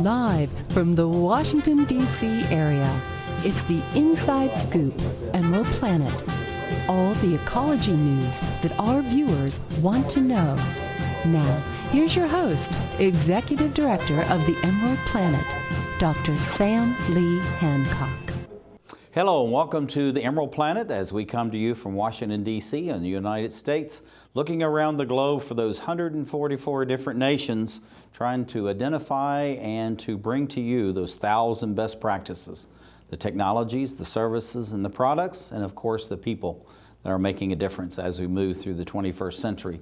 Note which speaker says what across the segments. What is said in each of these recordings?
Speaker 1: Live from the Washington, D.C. area, it's the Inside Scoop, Emerald Planet. All the ecology news that our viewers want to know. Now, here's your host, Executive Director of the Emerald Planet, Dr. Sam Lee Hancock.
Speaker 2: Hello and welcome to the Emerald Planet as we come to you from Washington, D.C. in the United States, looking around the globe for those 144 different nations, trying to identify and to bring to you those 1,000 best practices, the technologies, the services, and the products, and of course the people that are making a difference as we move through the 21st century.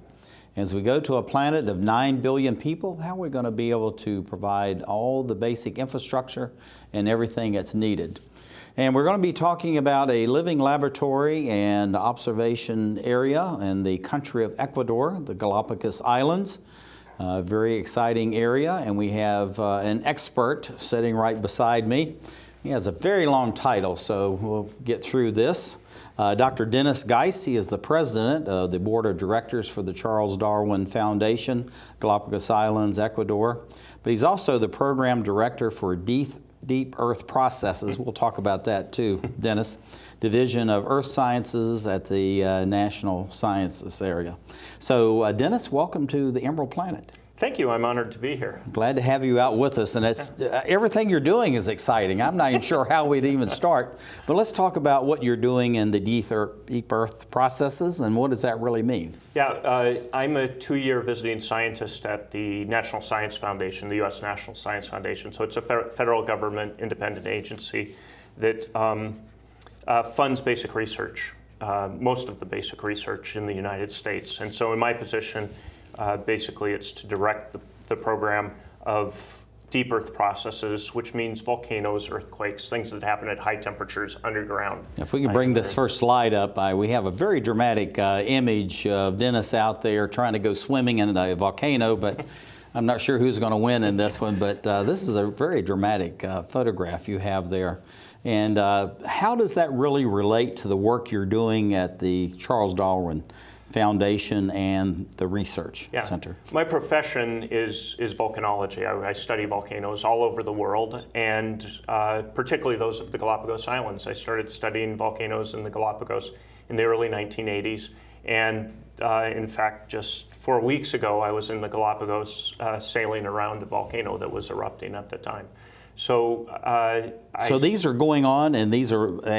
Speaker 2: As we go to a planet of 9 billion people, how are we going to be able to provide all the basic infrastructure and everything that's needed? And we're going to be talking about a living laboratory and observation area in the country of Ecuador, the Galápagos Islands. Very exciting area, and we have an expert sitting right beside me. He has a very long title, so we'll get through this. Dr. Dennis Geist, he is the president of the board of directors for the Charles Darwin Foundation, Galápagos Islands, Ecuador. But he's also the program director for Deep Earth Processes. We'll talk about that too, Dennis. Division of Earth Sciences at the National Sciences area. So Dennis, welcome to the Emerald Planet.
Speaker 3: Thank you. I'm honored to be here.
Speaker 2: Glad to have you out with us, and it's everything you're doing is exciting. I'm not even sure how we'd even start, but let's talk about what you're doing in the Deep Earth Processes, and what does that really mean?
Speaker 3: Yeah, I'm a 2-year visiting scientist at the National Science Foundation, the U.S. National Science Foundation. So it's a federal government independent agency that funds basic research, most of the basic research in the United States. And so in my position, basically, it's to direct the program of deep earth processes, which means volcanoes, earthquakes, things that happen at high temperatures underground.
Speaker 2: If we can bring this first slide up, we have a very dramatic image of Dennis out there trying to go swimming in a volcano, but I'm not sure who's going to win in this one, but this is a very dramatic photograph you have there. And how does that really relate to the work you're doing at the Charles Darwin Foundation and the Research Center?
Speaker 3: My profession is volcanology. I study volcanoes all over the world, and particularly those of the Galápagos Islands. I started studying volcanoes in the Galápagos in the early 1980s, and in fact, just 4 weeks ago, I was in the Galápagos sailing around a volcano that was erupting at the time. So
Speaker 2: these are going on, and they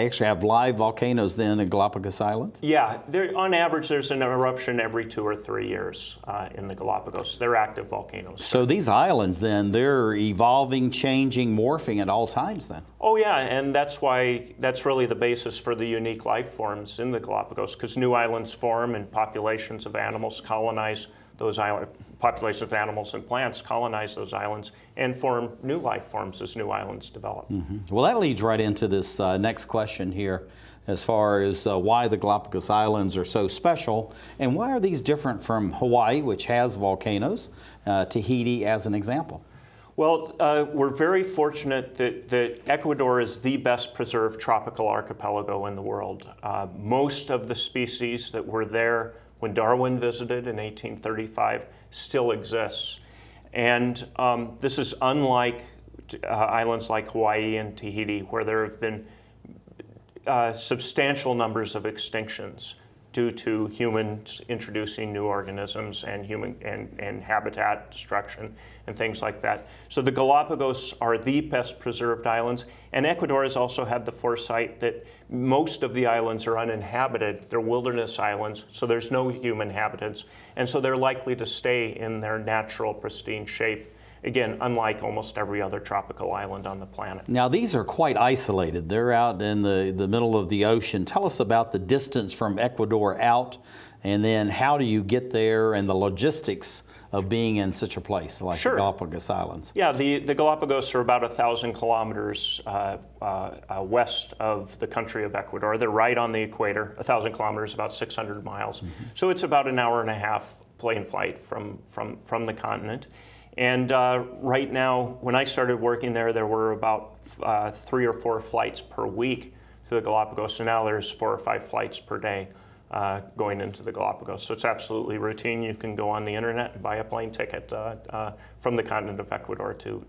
Speaker 2: actually have live volcanoes then in Galápagos Islands?
Speaker 3: Yeah, on average there's an eruption every 2 or 3 years in the Galápagos. They're active volcanoes.
Speaker 2: So these islands then, they're evolving, changing, morphing at all times then?
Speaker 3: Oh yeah, and that's really the basis for the unique life forms in the Galápagos, because new islands form and populations of animals colonize those islands. Populations of animals and plants colonize those islands and form new life forms as new islands develop.
Speaker 2: Mm-hmm. Well, that leads right into this next question here as far as why the Galápagos Islands are so special, and why are these different from Hawaii, which has volcanoes, Tahiti as an example?
Speaker 3: Well, we're very fortunate that Ecuador is the best preserved tropical archipelago in the world. Most of the species that were there when Darwin visited in 1835 still exists. And this is unlike islands like Hawaii and Tahiti, where there have been substantial numbers of extinctions due to humans introducing new organisms and habitat destruction and things like that. So the Galápagos are the best preserved islands, and Ecuador has also had the foresight that most of the islands are uninhabited. They're wilderness islands, so there's no human inhabitants, and so they're likely to stay in their natural pristine shape. Again, unlike almost every other tropical island on the planet.
Speaker 2: Now, these are quite isolated. They're out in the middle of the ocean. Tell us about the distance from Ecuador out, and then how do you get there, and the logistics of being in such a place like the Galápagos Islands.
Speaker 3: Yeah, the Galápagos are about 1,000 kilometers west of the country of Ecuador. They're right on the equator. 1,000 kilometers, about 600 miles. Mm-hmm. So it's about an hour and a half plane flight from the continent. And right now, when I started working there were about 3 or 4 flights per week to the Galápagos, and now there's 4 or 5 flights per day going into the Galapagos. So it's absolutely routine. You can go on the internet and buy a plane ticket from the continent of Ecuador to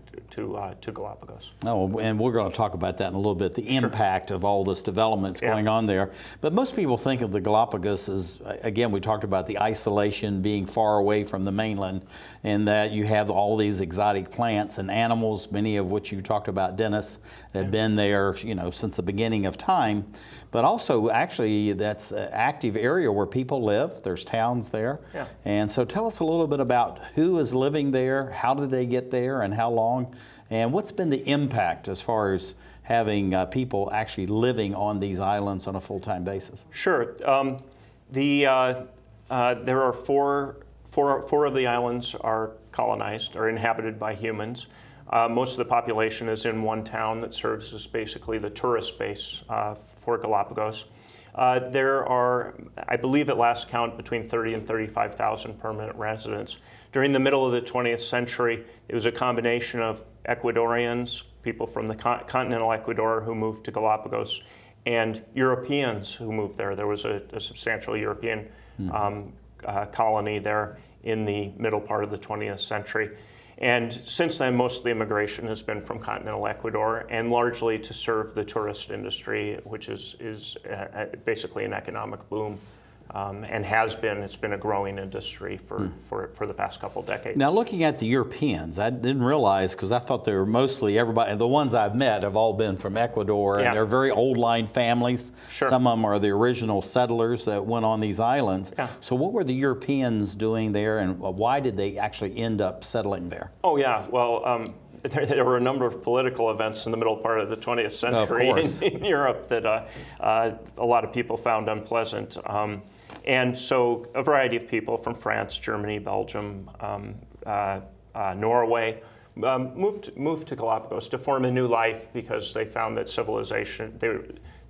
Speaker 3: Galapagos.
Speaker 2: Oh, and we're going to talk about that in a little bit, the impact of all this development that's going on there. But most people think of the Galapagos as, again, we talked about the isolation, being far away from the mainland, and that you have all these exotic plants and animals, many of which you talked about, Dennis, have been there, you know, since the beginning of time. But also, actually, that's an active area where people live. There's towns there.
Speaker 3: Yeah.
Speaker 2: And so tell us a little bit about who is living there, how did they get there, and how long, and what's been the impact as far as having people actually living on these islands on a full-time basis?
Speaker 3: Sure. There are four of the islands are colonized, are inhabited by humans. Most of the population is in one town that serves as basically the tourist base for Galapagos. There are, I believe at last count, between 30 and 35,000 permanent residents. During the middle of the 20th century, it was a combination of Ecuadorians, people from the continental Ecuador who moved to Galapagos, and Europeans who moved there. There was a substantial European colony there in the middle part of the 20th century. And since then, most of the immigration has been from continental Ecuador, and largely to serve the tourist industry, which is basically an economic boom, and has been. It's been a growing industry for the past couple decades.
Speaker 2: Now, looking at the Europeans, I didn't realize, because I thought they were mostly everybody, the ones I've met have all been from Ecuador, and they're very old line families.
Speaker 3: Sure.
Speaker 2: Some of them are the original settlers that went on these islands.
Speaker 3: Yeah.
Speaker 2: So what were the Europeans doing there, and why did they actually end up settling there?
Speaker 3: Oh, yeah. Well, there were a number of political events in the middle part of the 20th century in Europe that a lot of people found unpleasant. And so a variety of people from France, Germany, Belgium, Norway moved to Galapagos to form a new life because they found that civilization,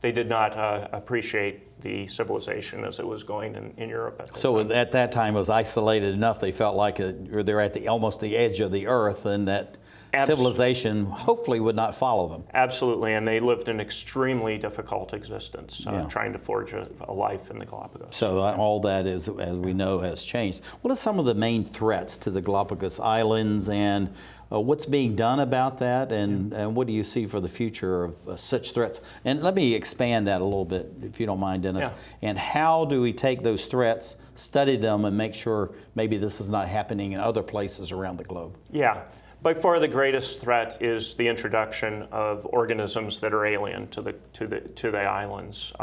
Speaker 3: they did not appreciate the civilization as it was going in Europe at the time.
Speaker 2: At that time it was isolated enough they felt like they're at almost the edge of the earth, and that civilization hopefully would not follow them.
Speaker 3: Absolutely, and they lived an extremely difficult existence, trying to forge a life in the Galapagos.
Speaker 2: So all that is, as we know, has changed. What are some of the main threats to the Galapagos Islands, and what's being done about that, and what do you see for the future of such threats? And let me expand that a little bit, if you don't mind, Dennis.
Speaker 3: Yeah.
Speaker 2: And how do we take those threats, study them, and make sure maybe this is not happening in other places around the globe?
Speaker 3: Yeah. By far the greatest threat is the introduction of organisms that are alien to the islands,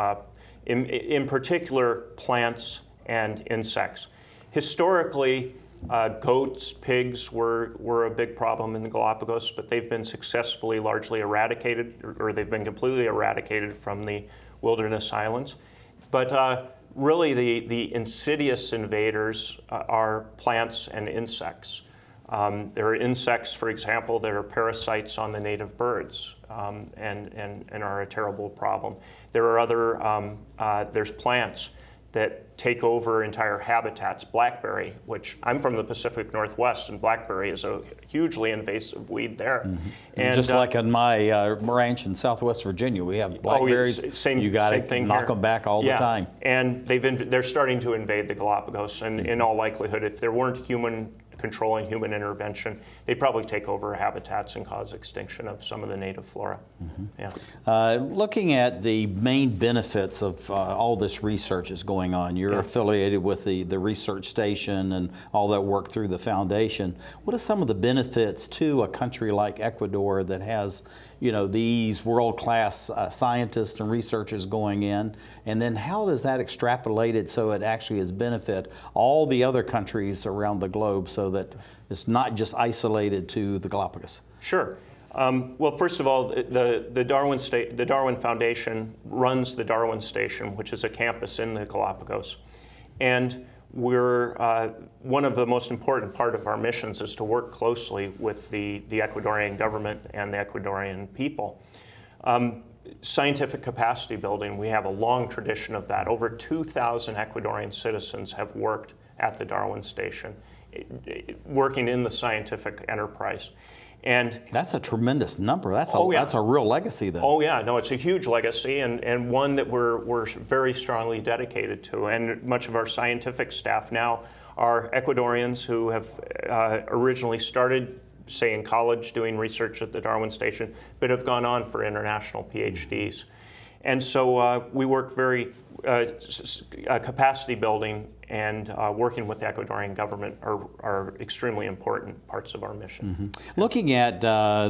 Speaker 3: in particular plants and insects. Historically, goats, pigs were a big problem in the Galapagos, but they've been successfully largely eradicated, or they've been completely eradicated from the wilderness islands. But really the insidious invaders are plants and insects. There are insects, for example, that are parasites on the native birds and are a terrible problem. There are there's plants that take over entire habitats. Blackberry, which I'm from the Pacific Northwest, and blackberry is a hugely invasive weed there.
Speaker 2: Mm-hmm. And just like on my ranch in Southwest Virginia, we have blackberries. You got to knock them back all the time.
Speaker 3: And they're starting to invade the Galapagos, and in all likelihood, if there weren't human controlling human intervention, they'd probably take over habitats and cause extinction of some of the native flora.
Speaker 2: Mm-hmm.
Speaker 3: Yeah.
Speaker 2: Looking at the main benefits of all this research that's going on, you're affiliated with the research station and all that work through the foundation. What are some of the benefits to a country like Ecuador that has, these world-class scientists and researchers going in, and then how does that extrapolated so it actually has benefit all the other countries around the globe, so that it's not just isolated to the Galapagos?
Speaker 3: Sure. Well, first of all, the Darwin Foundation runs the Darwin Station, which is a campus in the Galapagos, and we're one of the most important part of our missions is to work closely with the Ecuadorian government and the Ecuadorian people. Scientific capacity building, we have a long tradition of that. Over 2,000 Ecuadorian citizens have worked at the Darwin Station, working in the scientific enterprise. And
Speaker 2: that's a tremendous number. That's
Speaker 3: that's
Speaker 2: a real legacy, though.
Speaker 3: Oh yeah, no, it's a huge legacy, and one that we're very strongly dedicated to. And much of our scientific staff now are Ecuadorians who have originally started, say, in college doing research at the Darwin Station, but have gone on for international PhDs. And so we work very capacity building and working with the Ecuadorian government are extremely important parts of our mission.
Speaker 2: Looking at,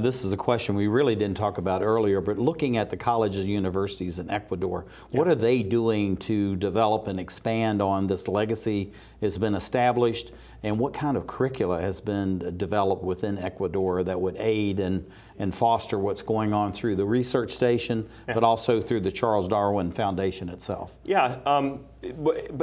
Speaker 2: this is a question we really didn't talk about earlier, but looking at the colleges and universities in Ecuador, what are they doing to develop and expand on this legacy has been established, and what kind of curricula has been developed within Ecuador that would aid and foster what's going on through the research station, but also through the Charles Darwin Foundation itself?
Speaker 3: Yeah,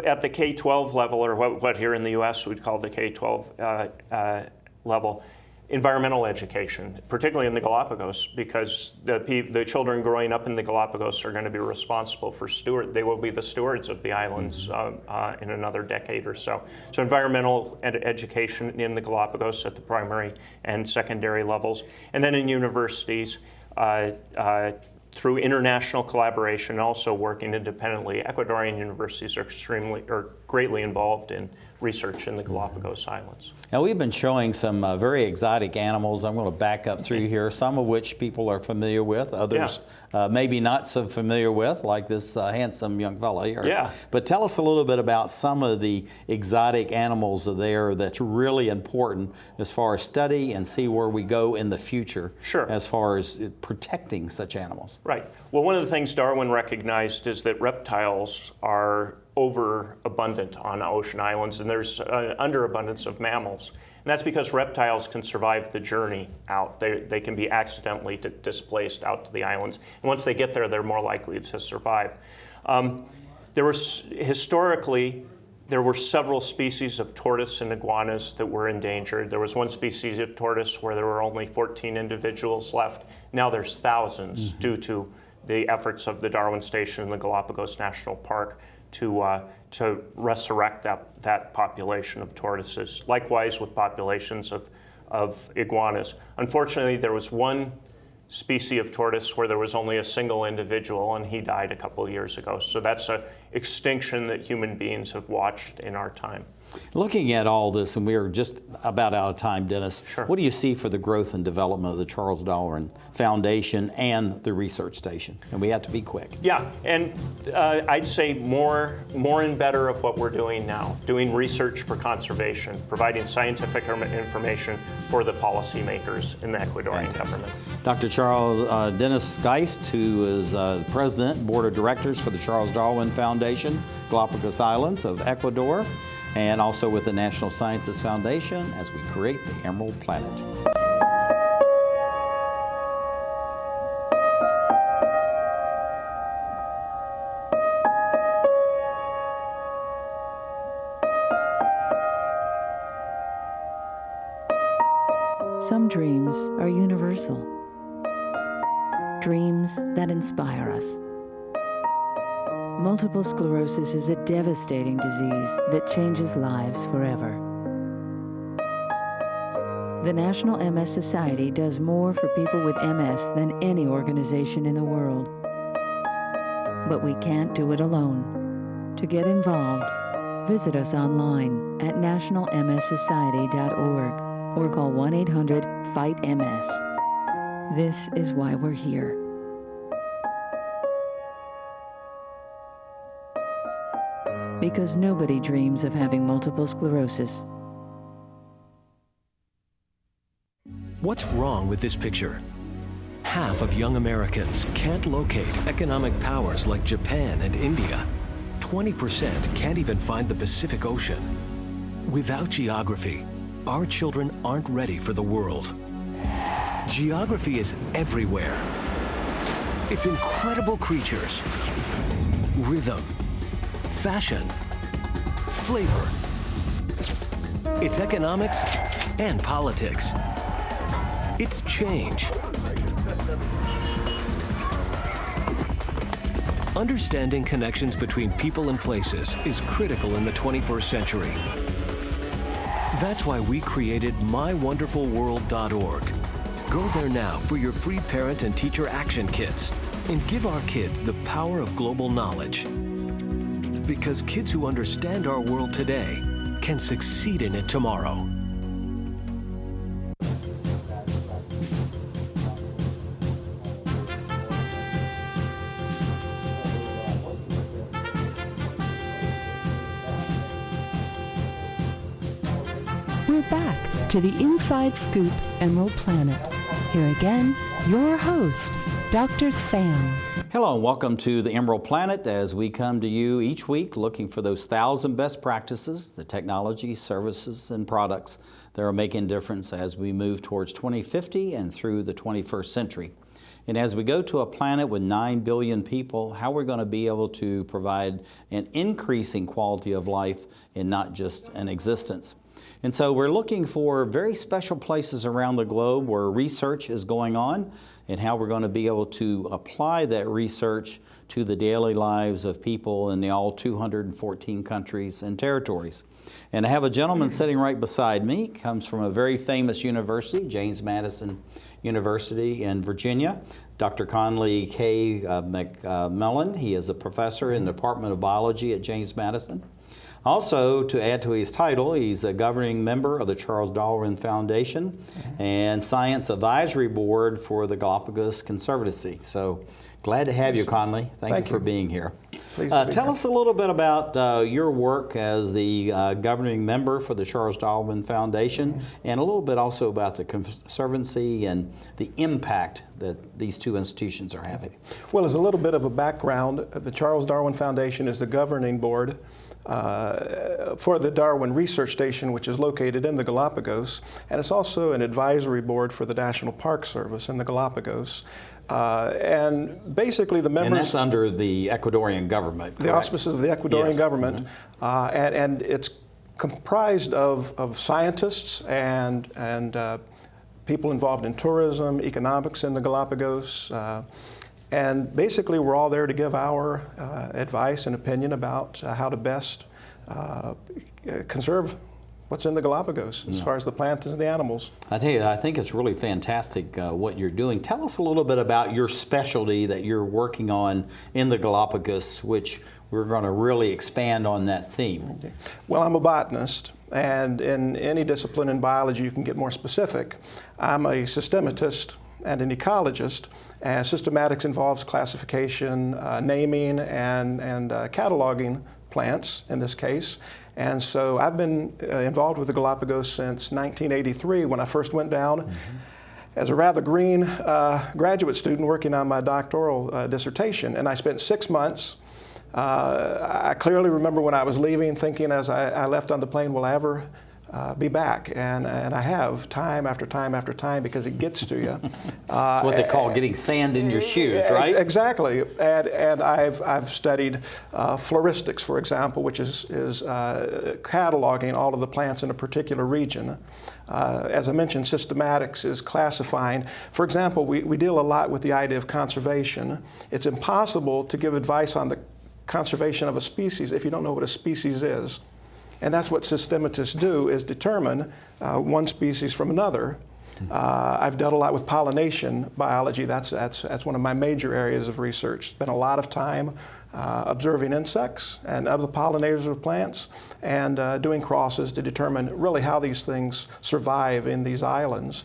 Speaker 3: at the K-12 level, or what here in the U.S. we'd call the K-12 level, environmental education, particularly in the Galápagos, because the children growing up in the Galápagos are going to be responsible for they will be the stewards of the islands in another decade or so. So environmental education in the Galápagos at the primary and secondary levels, and then in universities, through international collaboration, also working independently. Ecuadorian universities are greatly involved in research in the Galápagos Islands.
Speaker 2: Now, we've been showing some very exotic animals. I'm going to back up through here, some of which people are familiar with, others maybe not so familiar with, like this handsome young fella here. But tell us a little bit about some of the exotic animals there that's really important as far as study and see where we go in the future as far as protecting such animals.
Speaker 3: Right. Well, one of the things Darwin recognized is that reptiles are overabundant on ocean islands, and there's an underabundance of mammals. And that's because reptiles can survive the journey out. They can be accidentally displaced out to the islands. And once they get there, they're more likely to survive. Historically, there were several species of tortoise and iguanas that were endangered. There was one species of tortoise where there were only 14 individuals left. Now there's thousands due to the efforts of the Darwin Station and the Galápagos National Park to resurrect that population of tortoises. Likewise with populations of iguanas. Unfortunately, there was one species of tortoise where there was only a single individual, and he died a couple of years ago. So that's an extinction that human beings have watched in our time.
Speaker 2: Looking at all this, and we are just about out of time, Dennis, what do you see for the growth and development of the Charles Darwin Foundation and the research station? And we have to be quick.
Speaker 3: Yeah, and I'd say more and better of what we're doing now, doing research for conservation, providing scientific information for the policymakers in the Ecuadorian government.
Speaker 2: Dr. Dennis Geist, who is the President, Board of Directors for the Charles Darwin Foundation, Galápagos Islands of Ecuador, and also with the National Sciences Foundation as we create the Emerald Planet.
Speaker 1: Some dreams are universal. Dreams that inspire us. Multiple sclerosis is a devastating disease that changes lives forever. The National MS Society does more for people with MS than any organization in the world. But we can't do it alone. To get involved, visit us online at nationalmssociety.org or call 1-800-FIGHT-MS. This is why we're here. Because nobody dreams of having multiple sclerosis.
Speaker 4: What's wrong with this picture? Half of young Americans can't locate economic powers like Japan and India. 20% can't even find the Pacific Ocean. Without geography, our children aren't ready for the world. Geography is everywhere. It's incredible creatures, rhythm, fashion, flavor. It's economics and politics. It's change. Understanding connections between people and places is critical in the 21st century. That's why we created mywonderfulworld.org, Go there now for your free parent and teacher action kits and give our kids the power of global knowledge. Because kids who understand our world today can succeed in it tomorrow.
Speaker 1: We're back to the Inside Scoop Emerald Planet. Here again, your host, Dr. Sam.
Speaker 2: Hello and welcome to the Emerald Planet as we come to you each week looking for those 1,000 best practices, the technology, services, and products that are making a difference as we move towards 2050 and through the 21st century. And as we go to a planet with 9 billion people, how we're going to be able to provide an increasing quality of life and not just an existence. And so we're looking for very special places around the globe where research is going on and how we're going to be able to apply that research to the daily lives of people in the all 214 countries and territories. And I have a gentleman sitting right beside me, comes from a very famous university, James Madison University in Virginia, Dr. Conley K. McMullen. He is a professor in the Department of Biology at James Madison. Also, to add to his title, he's a governing member of the Charles Darwin Foundation and Science Advisory Board for the Galápagos Conservancy. So glad to have you, Conley. Thank you for being here. Tell us a little bit about your work as the governing member for the Charles Darwin Foundation and a little bit also about the Conservancy and the impact that these two institutions are having.
Speaker 5: Well, as a little bit of a background, the Charles Darwin Foundation is the governing board for the Darwin Research Station, which is located in the Galápagos, and it's also an advisory board for the National Park Service in the Galápagos. And basically the members...
Speaker 2: And that's under the Ecuadorian government, correct?
Speaker 5: The auspices of the Ecuadorian government. And it's comprised of scientists and people involved in tourism, economics in the Galápagos. And basically, we're all there to give our advice and opinion about how to best conserve what's in the Galápagos as far as the plants and the animals.
Speaker 2: I tell you, I think it's really fantastic what you're doing. Tell us a little bit about your specialty that you're working on in the Galápagos, which we're going to really expand on that theme.
Speaker 5: Okay. Well, I'm a botanist, and in any discipline in biology you can get more specific. I'm a systematist and an ecologist. And systematics involves classification, naming, and cataloging plants in this case. And so I've been involved with the Galápagos since 1983 when I first went down as a rather green graduate student working on my doctoral dissertation. And I spent 6 months. I clearly remember when I was leaving thinking as I left on the plane, will I ever be back? And I have time after time after time because it gets to you.
Speaker 2: It's what they call getting sand in your shoes, right?
Speaker 5: Exactly. And I've studied floristics, for example, which is cataloging all of the plants in a particular region. As I mentioned, systematics is classifying. For example, we deal a lot with the idea of conservation. It's impossible to give advice on the conservation of a species if you don't know what a species is. And that's what systematists do, is determine one species from another. I've dealt a lot with pollination biology. That's one of my major areas of research. Spent a lot of time observing insects and other pollinators of plants and doing crosses to determine really how these things survive in these islands.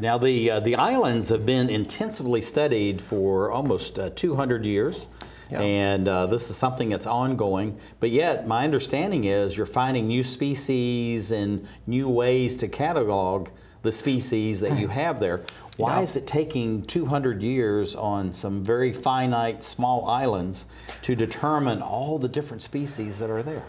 Speaker 2: Now the islands have been intensively studied for almost 200 years. Yeah. And this is something that's ongoing, but yet my understanding is you're finding new species and new ways to catalog the species that you have there. Why is it taking 200 years on some very finite small islands to determine all the different species that are there?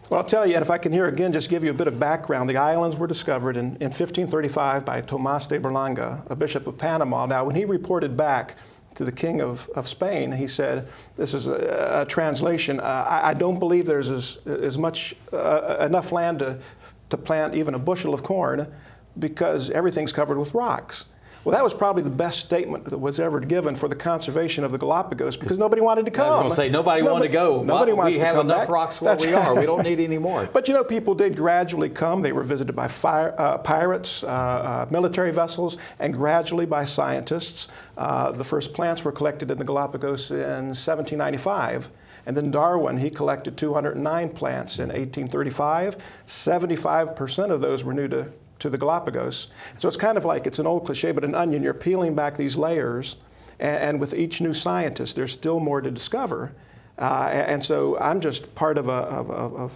Speaker 5: Well, I'll tell you, and if I can here again just give you a bit of background, the islands were discovered in 1535 by Tomás de Berlanga, a bishop of Panama. Now, when he reported back to the king of Spain, he said, this is a translation, I don't believe there's as much, enough land to plant even a bushel of corn because everything's covered with rocks. Well, that was probably the best statement that was ever given for the conservation of the Galapagos, because nobody wanted to come.
Speaker 2: I was going to say, nobody wanted to go.
Speaker 5: Nobody wants to come back.
Speaker 2: We have enough rocks where we are. We don't need any more.
Speaker 5: But you know, people did gradually come. They were visited by pirates, military vessels, and gradually by scientists. The first plants were collected in the Galapagos in 1795. And then Darwin, he collected 209 plants in 1835. 75% of those were new to the Galapagos. So it's kind of like, it's an old cliche, but an onion. You're peeling back these layers, and with each new scientist, there's still more to discover. And so I'm just part of a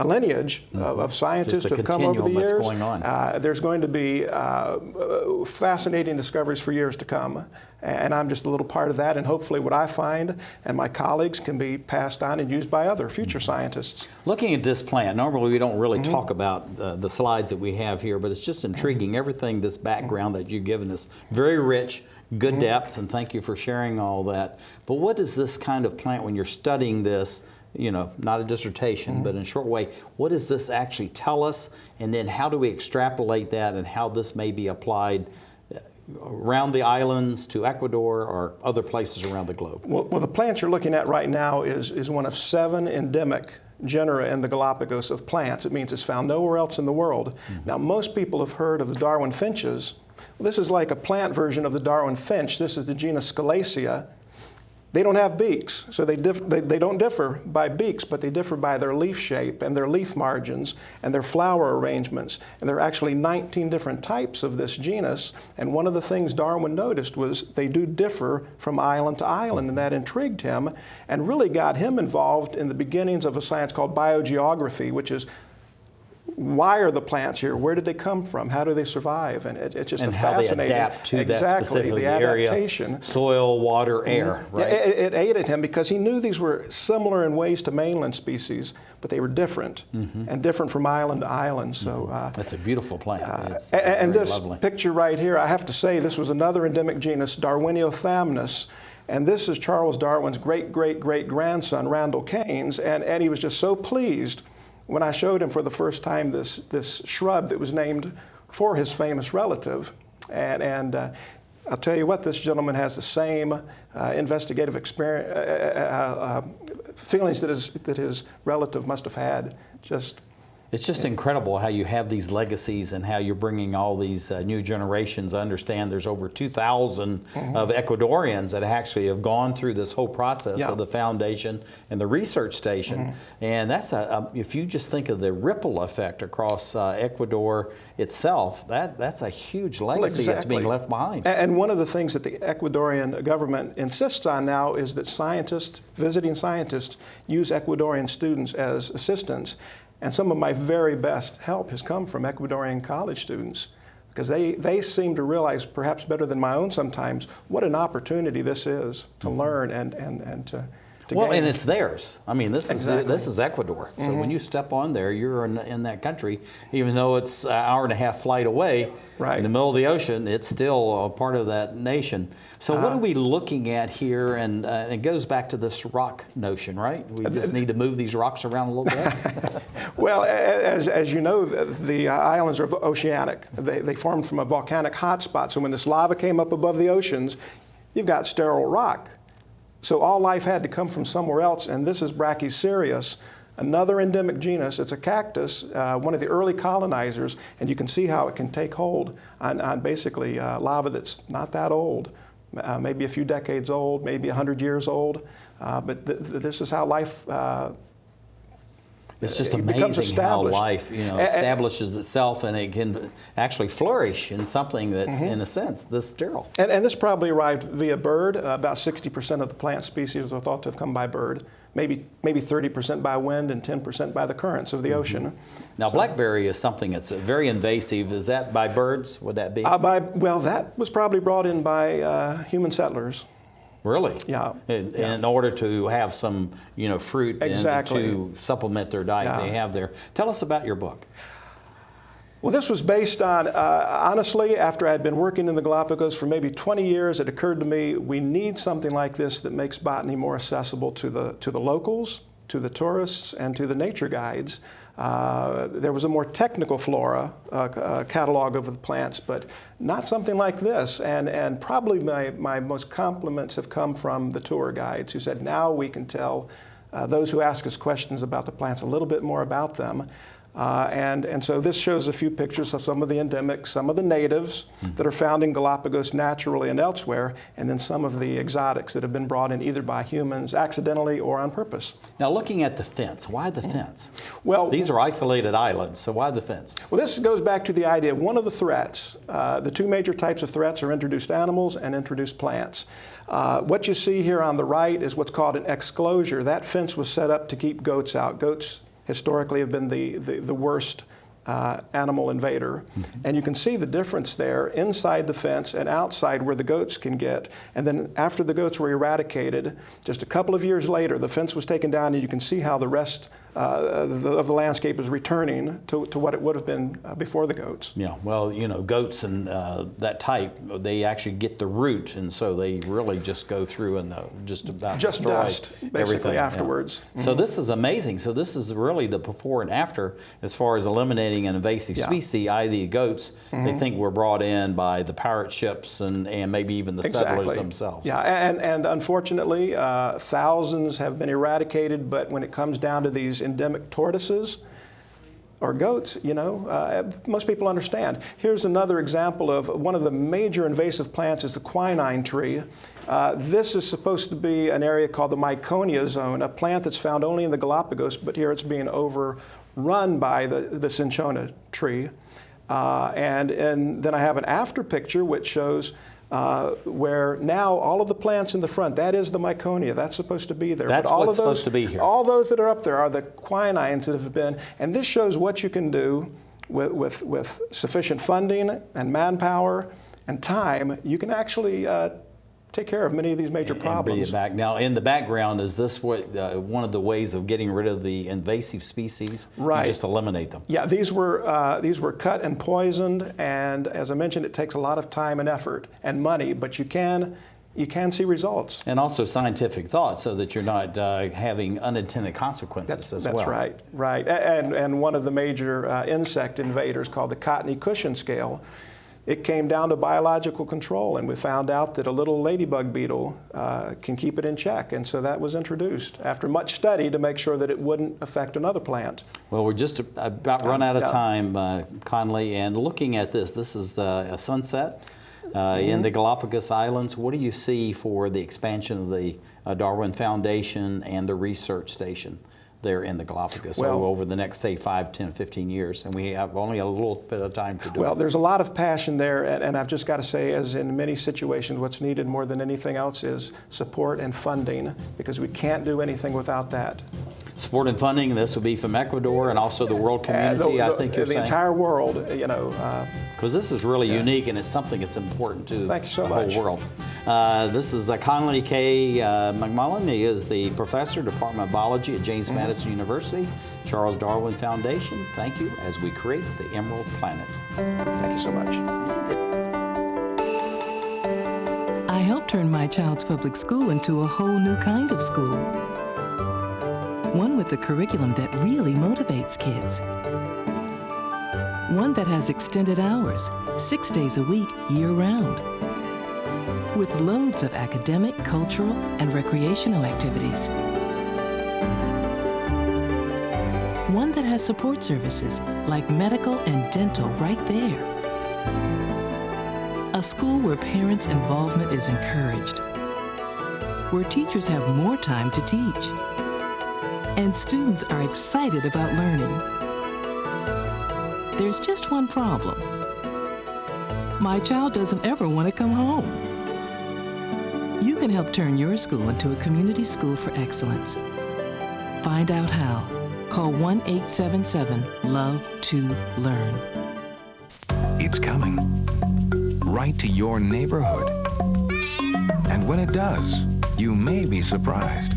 Speaker 5: lineage of scientists who have come over the years.
Speaker 2: Going on.
Speaker 5: There's going to be fascinating discoveries for years to come. And I'm just a little part of that, and hopefully what I find and my colleagues can be passed on and used by other future scientists.
Speaker 2: Looking at this plant, normally we don't really talk about the slides that we have here, but it's just intriguing. Everything, this background that you've given us, very rich, good depth, and thank you for sharing all that. But what is this kind of plant, when you're studying this, you know, not a dissertation, but in a short way, what does this actually tell us? And then how do we extrapolate that, and how this may be applied around the islands to Ecuador or other places around the globe?
Speaker 5: Well, the plant you're looking at right now is one of 7 endemic genera in the Galapagos of plants. It means it's found nowhere else in the world. Now, most people have heard of the Darwin finches. Well, this is like a plant version of the Darwin finch. This is the genus Scalacea. They don't have beaks, so they don't differ by beaks, but they differ by their leaf shape and their leaf margins and their flower arrangements. And there are actually 19 different types of this genus. And one of the things Darwin noticed was they do differ from island to island, and that intrigued him and really got him involved in the beginnings of a science called biogeography, which is, why are the plants here? Where did they come from? How do they survive? And it's just
Speaker 2: and
Speaker 5: a
Speaker 2: how
Speaker 5: fascinating,
Speaker 2: they adapt to that specific
Speaker 5: the
Speaker 2: adaptation. Area, soil, water, air. Right?
Speaker 5: Yeah, it aided him because he knew these were similar in ways to mainland species, but they were different and different from island to island. So
Speaker 2: that's a beautiful plant.
Speaker 5: And this
Speaker 2: lovely
Speaker 5: picture right here, I have to say, this was another endemic genus, Darwiniothamnus. And this is Charles Darwin's great-great-great-grandson, Randall Keynes, and he was just so pleased when I showed him for the first time this shrub that was named for his famous relative. And I'll tell you what, this gentleman has the same investigative experience, feelings that his relative must have had.
Speaker 2: It's just incredible how you have these legacies and how you're bringing all these new generations. I understand there's over 2,000 of Ecuadorians that actually have gone through this whole process of the foundation and the research station. And that's if you just think of the ripple effect across Ecuador itself, that's a huge legacy that's being left behind.
Speaker 5: And one of the things that the Ecuadorian government insists on now is that scientists, visiting scientists, use Ecuadorian students as assistants. And some of my very best help has come from Ecuadorian college students, because they seem to realize, perhaps better than my own sometimes, what an opportunity this is to learn and to
Speaker 2: well,
Speaker 5: gain.
Speaker 2: and it's theirs. I mean, this is Ecuador. So when you step on there, you're in that country, even though it's an hour and a half flight away, in the middle of the ocean, it's still a part of that nation. So what are we looking at here? And it goes back to this rock notion, right? We just need to move these rocks around a little bit.
Speaker 5: Well, as you know, the islands are oceanic. They formed from a volcanic hotspot. So when this lava came up above the oceans, you've got sterile rock. So all life had to come from somewhere else, and this is Brachycereus, another endemic genus. It's a cactus, one of the early colonizers, and you can see how it can take hold on basically lava that's not that old, maybe a few decades old, maybe 100 years old. But this is how life
Speaker 2: it's just amazing how life, establishes itself, and it can actually flourish in something that's, in a sense, this sterile.
Speaker 5: And this probably arrived via bird. About 60% of the plant species are thought to have come by bird. Maybe 30% by wind and 10% by the currents of the ocean.
Speaker 2: Now, blackberry is something that's very invasive. Is that by birds? Would that be?
Speaker 5: Well, that was probably brought in by human settlers.
Speaker 2: Really?
Speaker 5: Yeah.
Speaker 2: In order to have some, fruit and to supplement their diet they have there. Tell us about your book.
Speaker 5: Well, this was based on, honestly, after I had been working in the Galapagos for maybe 20 years, it occurred to me we need something like this that makes botany more accessible to the locals, to the tourists, and to the nature guides. There was a more technical flora catalog of the plants, but not something like this. And probably my most compliments have come from the tour guides who said, now we can tell those who ask us questions about the plants a little bit more about them. And so this shows a few pictures of some of the endemics, some of the natives that are found in Galapagos naturally and elsewhere, and then some of the exotics that have been brought in either by humans accidentally or on purpose.
Speaker 2: Now, looking at the fence, why the fence?
Speaker 5: Well,
Speaker 2: these are isolated islands, so why the fence?
Speaker 5: Well, this goes back to the idea of one of the threats. The two major types of threats are introduced animals and introduced plants. What you see here on the right is what's called an exclosure. That fence was set up to keep goats out. Goats historically have been the worst animal invader. And you can see the difference there inside the fence and outside where the goats can get. And then after the goats were eradicated, just a couple of years later, the fence was taken down, and you can see how the rest of the landscape is returning to what it would have been before the goats.
Speaker 2: Yeah, well, you know, goats and that type, they actually get the root, and so they really just go through and just about
Speaker 5: just
Speaker 2: destroy
Speaker 5: dust, basically,
Speaker 2: everything
Speaker 5: afterwards.
Speaker 2: Yeah. So this is amazing. So this is really the before and after as far as eliminating an invasive species, i.e. goats. They think were brought in by the pirate ships and maybe even the settlers themselves.
Speaker 5: Yeah, and unfortunately, thousands have been eradicated, but when it comes down to these endemic tortoises or goats, you know, most people understand. Here's another example of one of the major invasive plants is the quinine tree. This is supposed to be an area called the Myconia zone, a plant that's found only in the Galapagos, but here it's being overrun by the cinchona tree. And then I have an after picture which shows where now all of the plants in the front, that is the Myconia, that's supposed to be there.
Speaker 2: That's
Speaker 5: but all
Speaker 2: what's
Speaker 5: of those,
Speaker 2: supposed to be here.
Speaker 5: All those that are up there are the quinines that have been, and this shows what you can do with sufficient funding and manpower and time. You can actually take care of many of these major problems.
Speaker 2: And bring it back. Now, in the background, is this what one of the ways of getting rid of the invasive species?
Speaker 5: Right.
Speaker 2: You just eliminate them.
Speaker 5: Yeah, these were cut and poisoned, and as I mentioned, it takes a lot of time and effort and money, but you can see results.
Speaker 2: And also scientific thought, so that you're not having unintended consequences as well.
Speaker 5: That's right, right. And one of the major insect invaders called the cottony cushion scale, it came down to biological control, and we found out that a little ladybug beetle can keep it in check, and so that was introduced after much study to make sure that it wouldn't affect another plant.
Speaker 2: Well, we're just about run out of time, Conley, and looking at this is a sunset in the Galapagos Islands. What do you see for the expansion of the Darwin Foundation and the research station there in the Galapagos over the next, say, 5, 10, 15 years? And we have only a little bit of time to do it.
Speaker 5: Well, there's a lot of passion there, and I've just got to say, as in many situations, what's needed more than anything else is support and funding, because we can't do anything without that.
Speaker 2: Support and funding, this will be from Ecuador and also the world community, I think you're saying?
Speaker 5: The entire world, you know.
Speaker 2: Because this is really unique, and it's something that's important to
Speaker 5: Thank you so
Speaker 2: the
Speaker 5: much.
Speaker 2: whole world. This is Conley K. McMullen. He is the professor, Department of Biology at James Madison University, Charles Darwin Foundation. Thank you as we create the Emerald Planet.
Speaker 5: Thank you so much.
Speaker 6: I helped turn my child's public school into a whole new kind of school. One with a curriculum that really motivates kids. One that has extended hours, 6 days a week, year-round. With loads of academic, cultural, and recreational activities. One that has support services like medical and dental right there. A school where parents' involvement is encouraged. Where teachers have more time to teach. And students are excited about learning. There's just one problem. My child doesn't ever want to come home. You can help turn your school into a community school for excellence. Find out how. Call 1-877-LOVE-TO-LEARN.
Speaker 7: It's coming. Right to your neighborhood. And when it does, you may be surprised.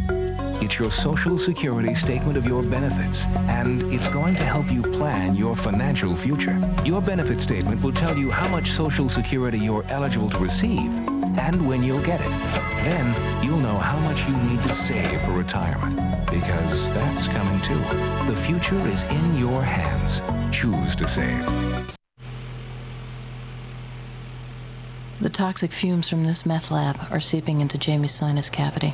Speaker 7: It's your Social Security statement of your benefits, and it's going to help you plan your financial future. Your benefit statement will tell you how much Social Security you're eligible to receive and when you'll get it. Then you'll know how much you need to save for retirement, because that's coming too. The future is in your hands. Choose to save.
Speaker 8: The toxic fumes from this meth lab are seeping into Jamie's sinus cavity.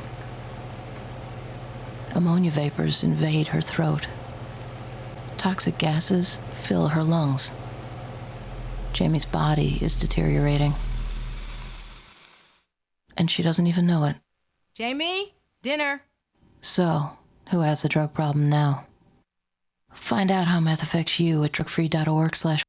Speaker 8: Ammonia vapors invade her throat. Toxic gases fill her lungs. Jamie's body is deteriorating. And she doesn't even know it.
Speaker 9: Jamie, dinner.
Speaker 8: So, who has the drug problem now? Find out how meth affects you at drugfree.org/.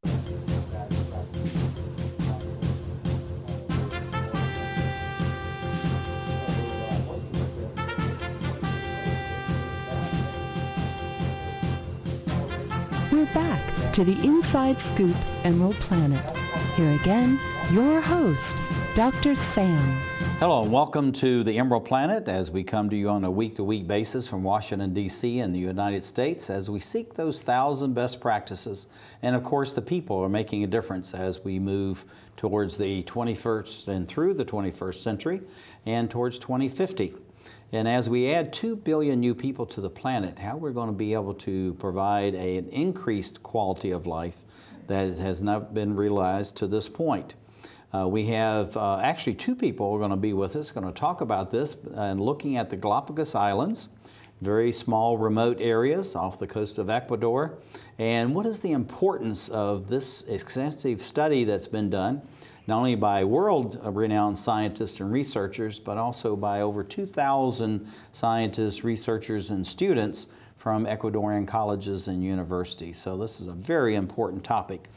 Speaker 1: We're back to the Inside Scoop Emerald Planet. Here again, your host, Dr. Sam.
Speaker 2: Hello and welcome to the Emerald Planet as we come to you on a week-to-week basis from Washington, D.C. and the United States as we seek those 1,000 best practices. And of course, the people are making a difference as we move towards the 21st and through the 21st century and towards 2050. And as we add 2 billion new people to the planet, how we're going to be able to provide an increased quality of life that has not been realized to this point. We have actually 2 people who are going to be with us, going to talk about this and looking at the Galápagos Islands, very small remote areas off the coast of Ecuador. And what is the importance of this extensive study that's been done, not only by world-renowned scientists and researchers, but also by over 2,000 scientists, researchers, and students from Ecuadorian colleges and universities. So this is a very important topic.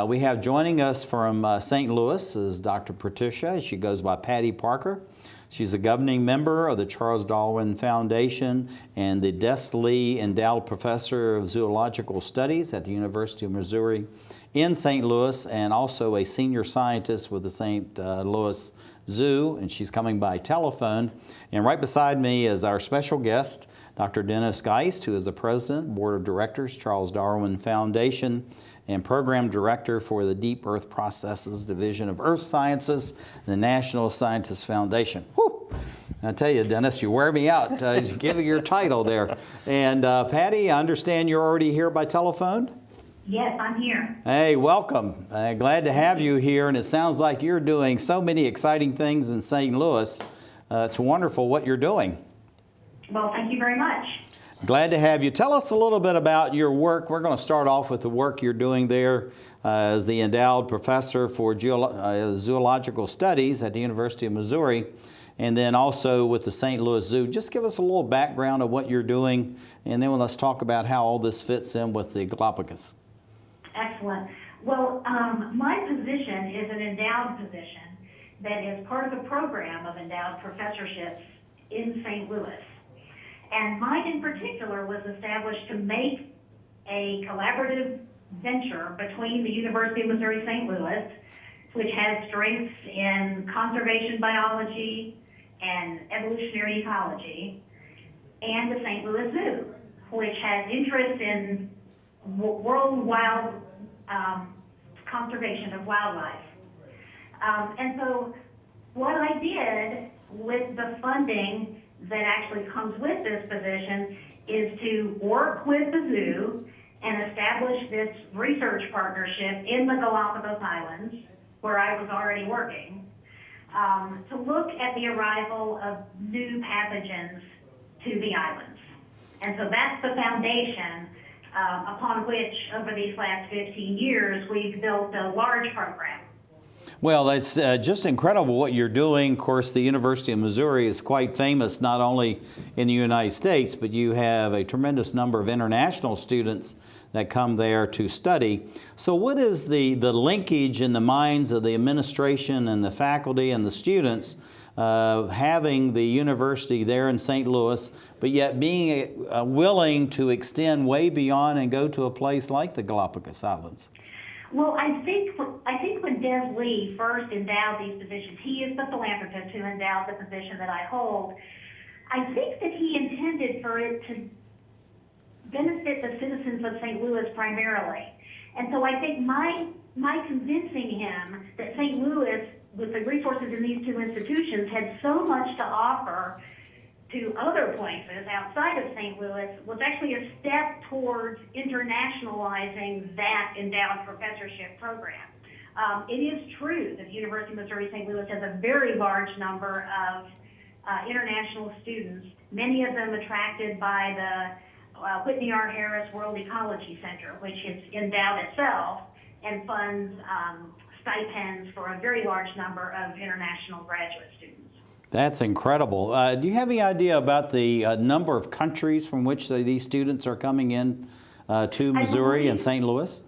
Speaker 2: We have joining us from St. Louis is Dr. Patricia. She goes by Patty Parker. She's a governing member of the Charles Darwin Foundation and the Des Lee Endowed Professor of Zoological Studies at the University of Missouri in St. Louis, and also a senior scientist with the St. Louis Zoo, and she's coming by telephone. And right beside me is our special guest, Dr. Dennis Geist, who is the President, Board of Directors, Charles Darwin Foundation, and Program Director for the Deep Earth Processes Division of Earth Sciences, the National Scientist Foundation. Whew! I tell you, Dennis, you wear me out. Give your title there. And Patty, I understand you're already here by telephone?
Speaker 10: Yes, I'm here.
Speaker 2: Hey, welcome. Glad to have you here, and it sounds like you're doing so many exciting things in St. Louis. It's wonderful what you're doing.
Speaker 10: Well, thank you very much.
Speaker 2: Glad to have you. Tell us a little bit about your work. We're going to start off with the work you're doing there as the Endowed Professor for Zoological Studies at the University of Missouri, and then also with the St. Louis Zoo. Just give us a little background of what you're doing, and then let's talk about how all this fits in with the Galápagos.
Speaker 10: Excellent. Well, my position is an endowed position that is part of a program of endowed professorships in St. Louis. And mine in particular was established to make a collaborative venture between the University of Missouri St. Louis, which has strengths in conservation biology and evolutionary ecology, and the St. Louis Zoo, which has interest in world wild conservation of wildlife. And so what I did with the funding that actually comes with this position is to work with the zoo and establish this research partnership in the Galápagos Islands, where I was already working, to look at the arrival of new pathogens to the islands. And so that's the foundation upon which, over these last 15 years, we've built a large program.
Speaker 2: Well, it's just incredible what you're doing. Of course, the University of Missouri is quite famous not only in the United States, but you have a tremendous number of international students that come there to study. So what is the linkage in the minds of the administration and the faculty and the students having the university there in St. Louis, but yet being willing to extend way beyond and go to a place like the Galápagos Islands?
Speaker 10: Well, I think when Des Lee first endowed these positions, he is the philanthropist who endowed the position that I hold. I think that he intended for it to benefit the citizens of St. Louis primarily. And so I think my convincing him that St. Louis with the resources in these two institutions, had so much to offer to other places outside of St. Louis, was actually a step towards internationalizing that endowed professorship program. It is true that the University of Missouri St. Louis has a very large number of international students, many of them attracted by the Whitney R. Harris World Ecology Center, which is endowed itself and funds stipends for a very large number of international graduate students.
Speaker 2: That's incredible. Do you have any idea about the number of countries from which these students are coming in to Missouri and St. Louis?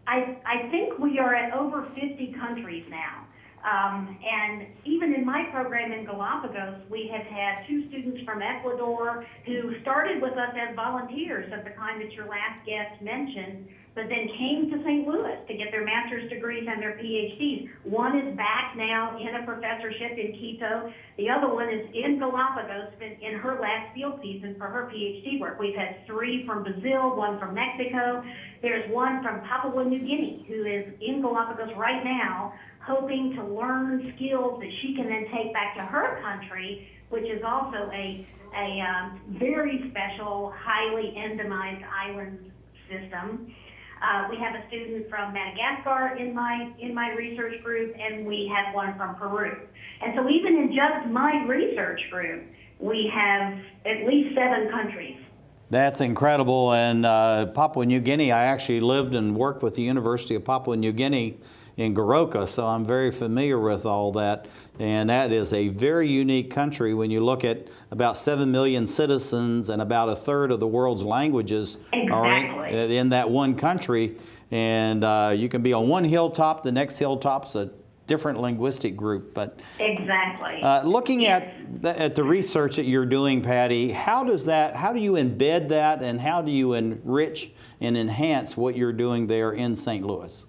Speaker 10: I think we are at over 50 countries now. And even in my program in Galápagos, we have had 2 students from Ecuador who started with us as volunteers of the kind that your last guest mentioned, but then came to St. Louis to get their master's degrees and their PhDs. One is back now in a professorship in Quito. The other one is in Galápagos in her last field season for her PhD work. We've had 3 from Brazil, 1 from Mexico. There's 1 from Papua New Guinea who is in Galápagos right now, hoping to learn skills that she can then take back to her country, which is also a very special, highly endemized island system. We have a student from Madagascar in my research group, and we have 1 from Peru. And so even in just my research group, we have at least 7 countries.
Speaker 2: That's incredible. And Papua New Guinea, I actually lived and worked with the University of Papua New Guinea in Goroka, so I'm very familiar with all that. And that is a very unique country when you look at about 7 million citizens and about a third of the world's languages are in that one country. And you can be on one hilltop, the next hilltop's a different linguistic group. But
Speaker 10: exactly.
Speaker 2: Looking at the research that you're doing, Patty, how do you embed that, and how do you enrich and enhance what you're doing there in St. Louis?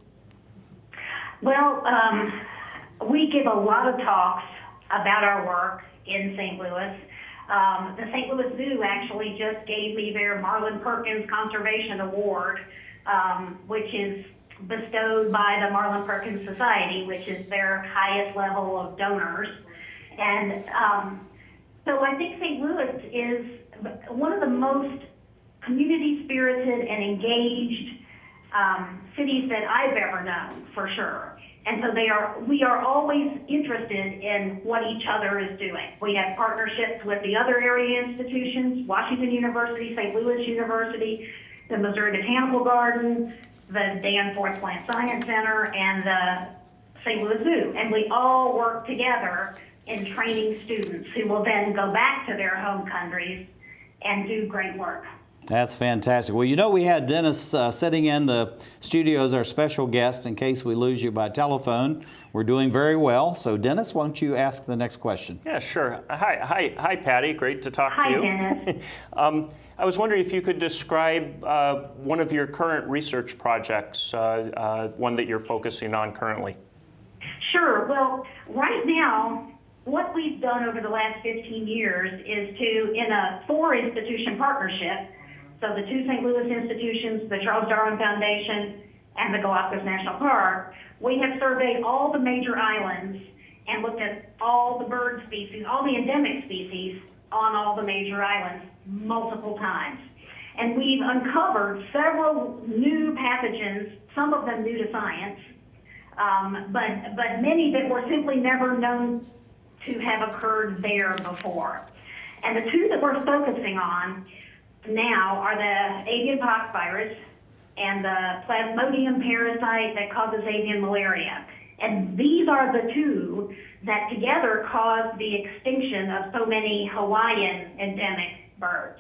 Speaker 10: Well, we give a lot of talks about our work in St. Louis. The St. Louis Zoo actually just gave me their Marlin Perkins Conservation Award, which is bestowed by the Marlin Perkins Society, which is their highest level of donors. And so I think St. Louis is one of the most community-spirited and engaged cities that I've ever known, for sure. And so we are always interested in what each other is doing. We have partnerships with the other area institutions, Washington University, St. Louis University, the Missouri Botanical Garden, the Danforth Plant Science Center, and the St. Louis Zoo. And we all work together in training students who will then go back to their home countries and do great work.
Speaker 2: That's fantastic. Well, you know, we had Dennis sitting in the studio as our special guest in case we lose you by telephone. We're doing very well. So, Dennis, why don't you ask the next question?
Speaker 3: Yeah, sure. Hi, Patty. Great to talk to you.
Speaker 10: Hi, Dennis.
Speaker 3: I was wondering if you could describe one of your current research projects, one that you're focusing on currently.
Speaker 10: Sure. Well, right now, what we've done over the last 15 years is to, in a 4-institution partnership, so the 2 St. Louis institutions, the Charles Darwin Foundation, and the Galápagos National Park, we have surveyed all the major islands and looked at all the bird species, all the endemic species on all the major islands multiple times. And we've uncovered several new pathogens, some of them new to science, but many that were simply never known to have occurred there before. And the 2 that we're focusing on now are the avian pox virus and the plasmodium parasite that causes avian malaria. And these are the 2 that together caused the extinction of so many Hawaiian endemic birds.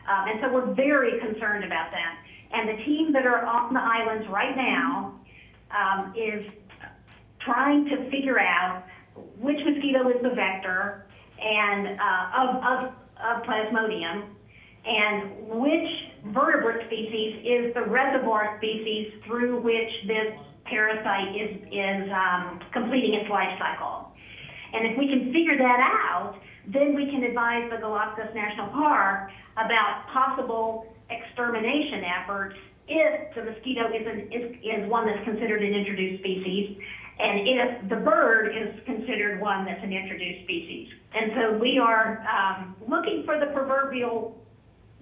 Speaker 10: And so we're very concerned about that. And the team that are on the islands right now is trying to figure out which mosquito is the vector and of plasmodium, and which vertebrate species is the reservoir species through which this parasite is completing its life cycle. And if we can figure that out, then we can advise the Galápagos National Park about possible extermination efforts if the mosquito is one that's considered an introduced species, and if if the bird is considered one that's an introduced species. And so we are looking for the proverbial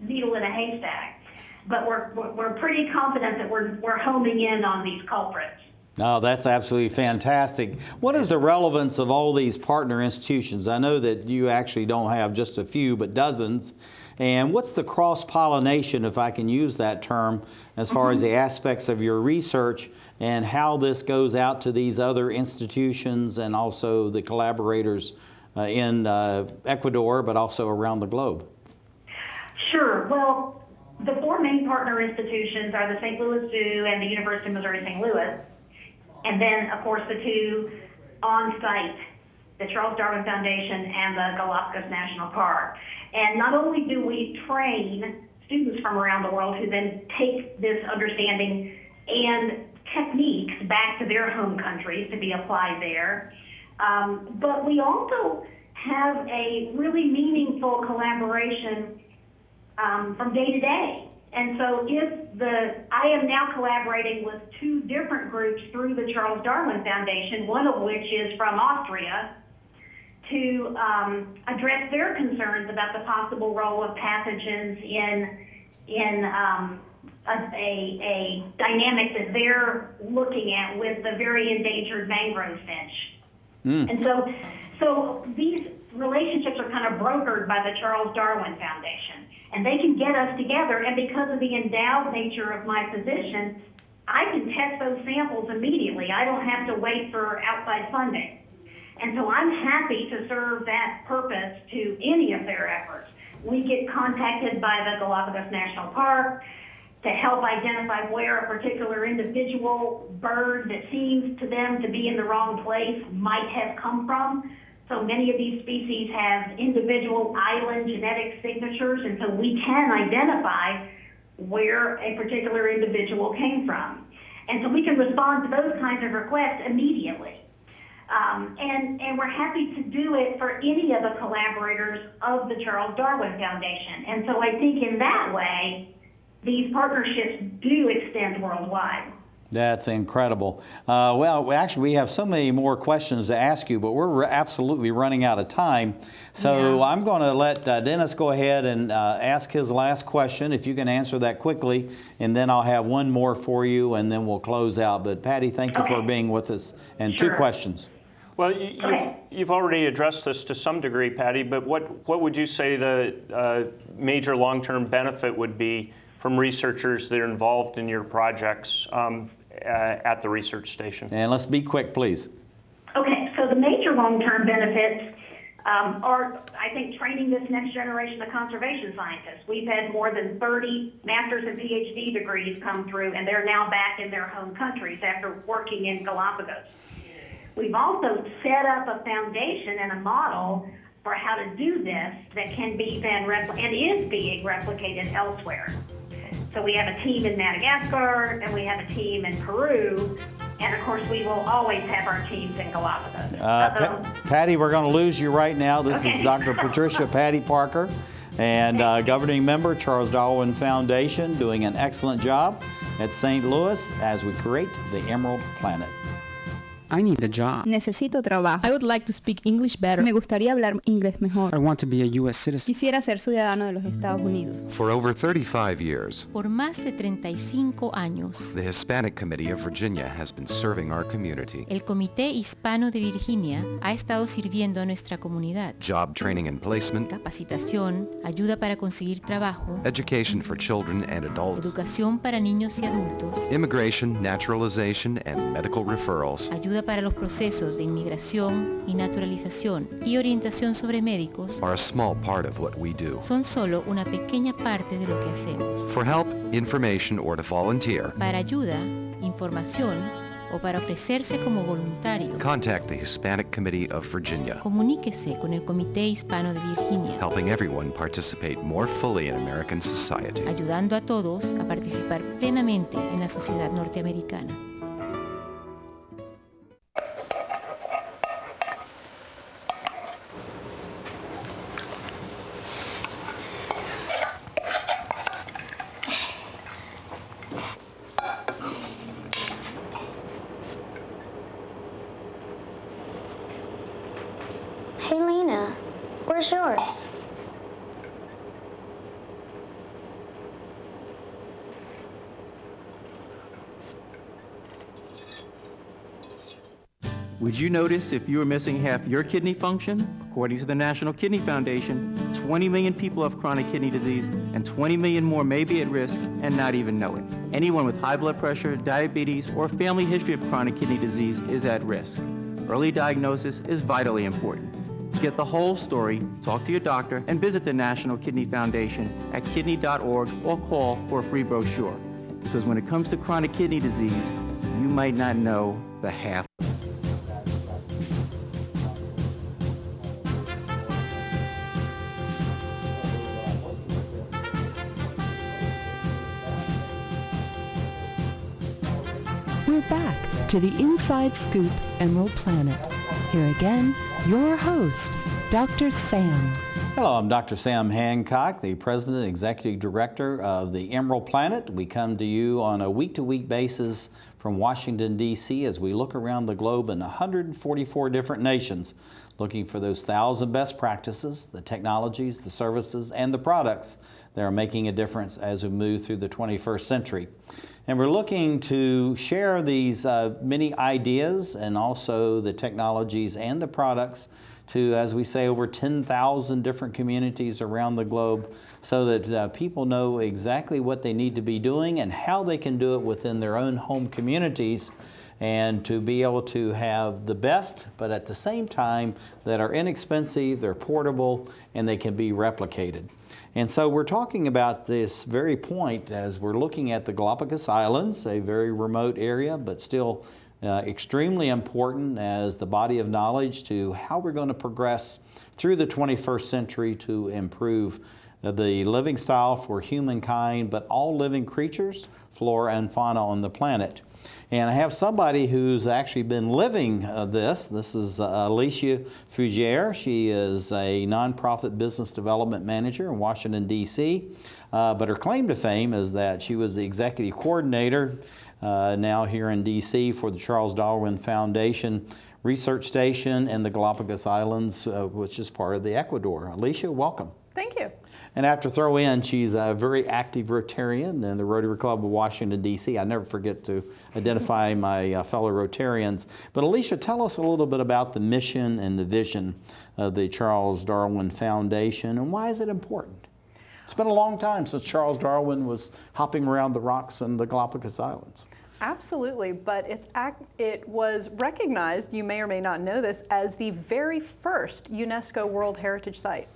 Speaker 10: needle in a haystack, but we're pretty confident that we're homing in on these culprits.
Speaker 2: Oh, that's absolutely fantastic. What is the relevance of all these partner institutions? I know that you actually don't have just a few, but dozens. And what's the cross-pollination, if I can use that term, as far as the aspects of your research and how this goes out to these other institutions and also the collaborators in Ecuador, but also around the globe?
Speaker 10: Sure. Well, the four main partner institutions are the St. Louis Zoo and the University of Missouri St. Louis. And then, of course, the two on-site, the Charles Darwin Foundation and the Galápagos National Park. And not only do we train students from around the world who then take this understanding and techniques back to their home countries to be applied there, but we also have a really meaningful collaboration from day to day. And so I am now collaborating with two different groups through the Charles Darwin Foundation, one of which is from Austria, to address their concerns about the possible role of pathogens in a dynamic that they're looking at with the very endangered mangrove finch. And so these relationships are kind of brokered by the Charles Darwin Foundation. And they can get us together, and because of the endowed nature of my position, I can test those samples immediately. I don't have to wait for outside funding. And so I'm happy to serve that purpose to any of their efforts. We get contacted by the Galápagos National Park to help identify where a particular individual bird that seems to them to be in the wrong place might have come from. So many of these species have individual island genetic signatures, and so we can identify where a particular individual came from. And so we can respond to those kinds of requests immediately. And we're happy to do it for any of the collaborators of the Charles Darwin Foundation. And so I think in that way, these partnerships do extend worldwide.
Speaker 2: That's incredible. Well, actually, we have so many more questions to ask you, but we're absolutely running out of time. So I'm going to let Dennis go ahead and ask his last question, if you can answer that quickly, and then I'll have one more for you, and then we'll close out. But Patty, thank you for being with us. And two questions.
Speaker 3: Well, you've already addressed this to some degree, Patty, but what would you say the major long-term benefit would be from researchers that are involved in your projects at the research station?
Speaker 2: And let's be quick, please.
Speaker 10: Okay, so the major long-term benefits are, I think, training this next generation of conservation scientists. We've had more than 30 master's and PhD degrees come through, and they're now back in their home countries after working in Galápagos. We've also set up a foundation and a model for how to do this that can be then and is being replicated elsewhere. So we have a team in Madagascar, and we have a team in Peru, and of course we will always have our teams in Galápagos.
Speaker 2: Patty, we're going to lose you right now. This is Dr. Patricia Patty Parker, and governing member, Charles Darwin Foundation, doing an excellent job at St. Louis as we create the Emerald Planet.
Speaker 11: I need a job.
Speaker 12: Necesito trabajo.
Speaker 13: I would like to speak English better.
Speaker 12: Me gustaría hablar inglés mejor.
Speaker 11: I want to be a U.S. citizen.
Speaker 12: Quisiera ser ciudadano de los Estados Unidos.
Speaker 7: For over 35 years,
Speaker 13: Por más de 35 años,
Speaker 7: the Hispanic Committee of Virginia has been serving our community.
Speaker 13: el Comité Hispano de Virginia ha estado sirviendo a nuestra comunidad.
Speaker 7: Job training and placement,
Speaker 13: Capacitación, ayuda para conseguir trabajo,
Speaker 7: education for children and adults,
Speaker 13: educación para niños y adultos,
Speaker 7: immigration, naturalization, and medical referrals.
Speaker 13: ayuda para los procesos de inmigración y naturalización y orientación sobre médicos
Speaker 7: Are a small part of what we do.
Speaker 13: son solo una pequeña parte de lo que hacemos.
Speaker 7: For help, information, or to volunteer,
Speaker 13: Para ayuda, información o para ofrecerse como voluntario,
Speaker 7: contact the Hispanic Committee of Virginia,
Speaker 13: comuníquese con el Comité Hispano de Virginia,
Speaker 7: helping everyone participate more fully in American society.
Speaker 13: ayudando a todos a participar plenamente en la sociedad norteamericana.
Speaker 14: Where's yours?
Speaker 15: Would you notice if you were missing half your kidney function? According to the National Kidney Foundation, 20 million people have chronic kidney disease, and 20 million more may be at risk and not even know it. Anyone with high blood pressure, diabetes, or a family history of chronic kidney disease is at risk. Early diagnosis is vitally important. To get the whole story, talk to your doctor and visit the National Kidney Foundation at kidney.org or call for a free brochure. Because when it comes to chronic kidney disease, you might not know the half.
Speaker 1: We're back to the Inside Scoop Emerald Planet. Here again, your host, Dr. Sam.
Speaker 2: Hello, I'm Dr. Sam Hancock, the President and Executive Director of the Emerald Planet. We come to you on a week-to-week basis from Washington, D.C. as we look around the globe in 144 different nations, looking for those 1,000 best practices, the technologies, the services, and the products that are making a difference as we move through the 21st century. And we're looking to share these many ideas and also the technologies and the products to, as we say, over 10,000 different communities around the globe so that people know exactly what they need to be doing and how they can do it within their own home communities, and to be able to have the best, but at the same time that are inexpensive, they're portable, and they can be replicated. And so we're talking about this very point as we're looking at the Galápagos Islands, a very remote area, but still extremely important as the body of knowledge to how we're going to progress through the 21st century to improve the living style for humankind, but all living creatures, flora and fauna on the planet. And I have somebody who's actually been living this. This is Alicia Fougere. She is a nonprofit business development manager in Washington, D.C. But her claim to fame is that she was the executive coordinator now here in D.C. for the Charles Darwin Foundation Research Station in the Galápagos Islands, which is part of the Ecuador. Alicia, welcome.
Speaker 16: Thank you.
Speaker 2: And after throw in, she's a very active Rotarian in the Rotary Club of Washington, D.C. I never forget to identify my fellow Rotarians. But Alicia, tell us a little bit about the mission and the vision of the Charles Darwin Foundation, and why is it important? It's been a long time since Charles Darwin was hopping around the rocks in the Galápagos Islands.
Speaker 16: Absolutely, but it was recognized, you may or may not know this, as the very first UNESCO World Heritage Site.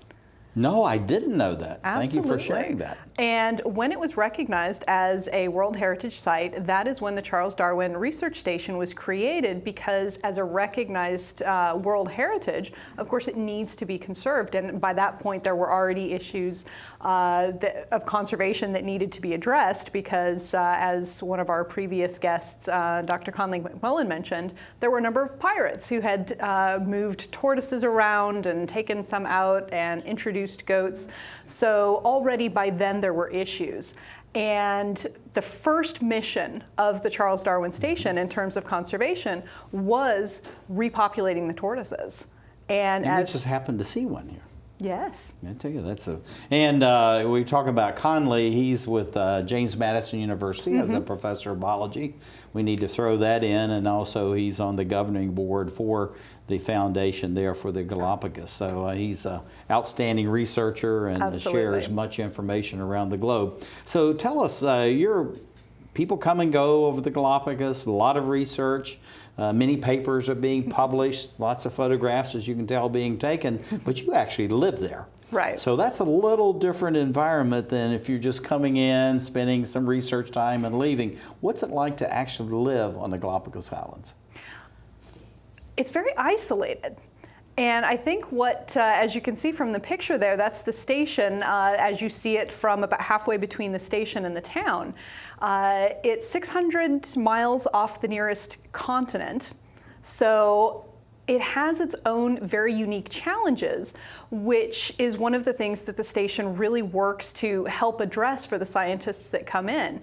Speaker 2: No, I didn't know that.
Speaker 16: Absolutely.
Speaker 2: Thank you for sharing that.
Speaker 16: And when it was recognized as a World Heritage Site, that is when the Charles Darwin Research Station was created, because as a recognized World Heritage, of course it needs to be conserved. And by that point there were already issues of conservation that needed to be addressed, because as one of our previous guests, Dr. Conley McMullen, mentioned, there were a number of pirates who had moved tortoises around and taken some out and introduced goats. So already by then there were issues. And the first mission of the Charles Darwin Station in terms of conservation was repopulating the tortoises. And
Speaker 2: we just happened to see one here.
Speaker 16: Yes.
Speaker 2: I tell you, that's a, and we talk about Conley. He's with James Madison University as a professor of biology. We need to throw that in, and also he's on the governing board for the foundation there for the Galápagos. So he's an outstanding researcher and shares much information around the globe. So tell us, people come and go over the Galápagos, a lot of research. Many papers are being published, lots of photographs, as you can tell, being taken, but you actually live there.
Speaker 16: Right.
Speaker 2: So that's a little different environment than if you're just coming in, spending some research time and leaving. What's it like to actually live on the Galápagos Islands?
Speaker 16: It's very isolated. And I think what, as you can see from the picture there, that's the station as you see it from about halfway between the station and the town. It's 600 miles off the nearest continent, so it has its own very unique challenges, which is one of the things that the station really works to help address for the scientists that come in.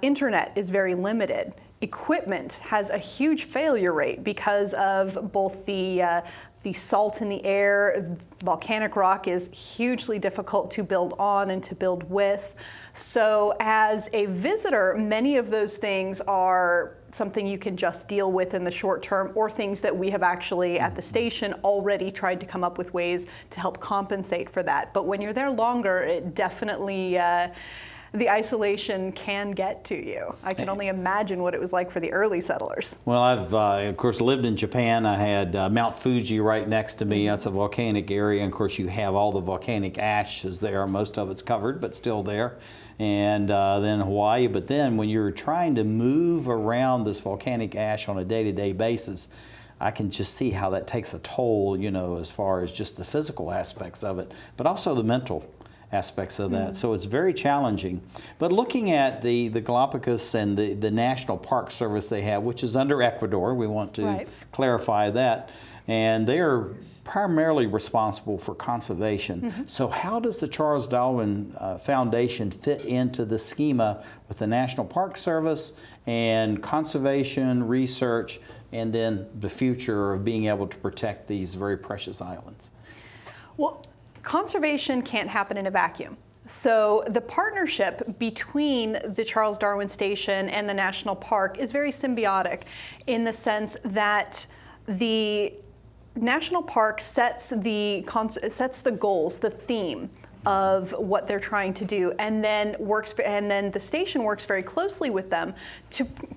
Speaker 16: Internet is very limited. equipment has a huge failure rate because of both the salt in the air. Volcanic rock is hugely difficult to build on and to build with. So as a visitor, many of those things are something you can just deal with in the short term, or things that we have actually at the station already tried to come up with ways to help compensate for that. But when you're there longer, it definitely, the isolation can get to you. I can only imagine what it was like for the early settlers.
Speaker 2: Well, I've, of course, lived in Japan. I had Mount Fuji right next to me. That's a volcanic area. And, of course, you have all the volcanic ashes there. Most of it's covered, but still there. And then Hawaii. But then when you're trying to move around this volcanic ash on a day-to-day basis, I can just see how that takes a toll, you know, as far as just the physical aspects of it, but also the mental aspects of that. So it's very challenging. But looking at the Galapagos and the National Park Service they have, which is under Ecuador, we want to clarify that, and they're primarily responsible for conservation. So how does the Charles Darwin Foundation fit into the schema with the National Park Service and conservation, research, and then the future of being able to protect these very precious islands?
Speaker 16: Well, conservation can't happen in a vacuum. So the partnership between the Charles Darwin Station and the National Park is very symbiotic, in the sense that the National Park sets the goals, the theme of what they're trying to do, and then the station works very closely with them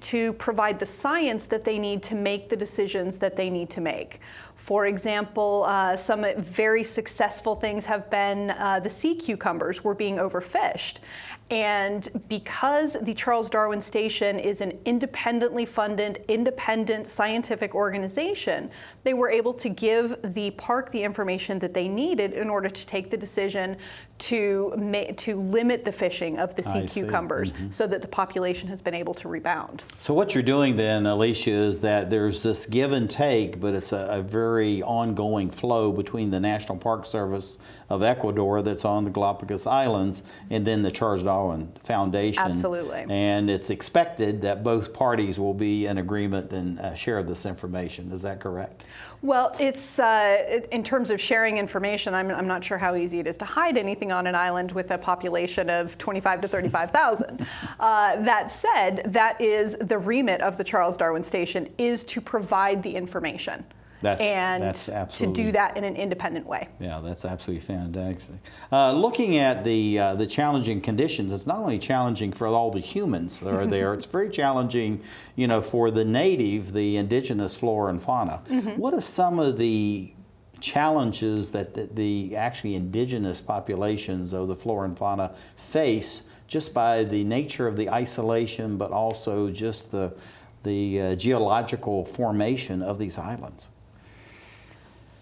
Speaker 16: to provide the science that they need to make the decisions that they need to make. For example, some very successful things have been the sea cucumbers were being overfished. And because the Charles Darwin Station is an independently funded, independent scientific organization, they were able to give the park the information that they needed in order to take the decision to limit the fishing of the sea cucumbers, so that the population has been able to rebound.
Speaker 2: So what you're doing then, Alicia, is that there's this give and take, but it's a very ongoing flow between the National Park Service of Ecuador that's on the Galapagos Islands and then the Charles Darwin Foundation.
Speaker 16: Absolutely.
Speaker 2: And it's expected that both parties will be in agreement and share this information. Is that correct?
Speaker 16: Well, it's in terms of sharing information, I'm not sure how easy it is to hide anything on an island with a population of 25 to 35,000. That said, that is the remit of the Charles Darwin Station, is to provide the information. That's absolutely, to do that in an independent way.
Speaker 2: Yeah, that's absolutely fantastic. Looking at the challenging conditions, it's not only challenging for all the humans that are there, it's very challenging, you know, for the native, the indigenous flora and fauna. What are some of the challenges that the actually indigenous populations of the flora and fauna face, just by the nature of the isolation, but also just the geological formation of these islands?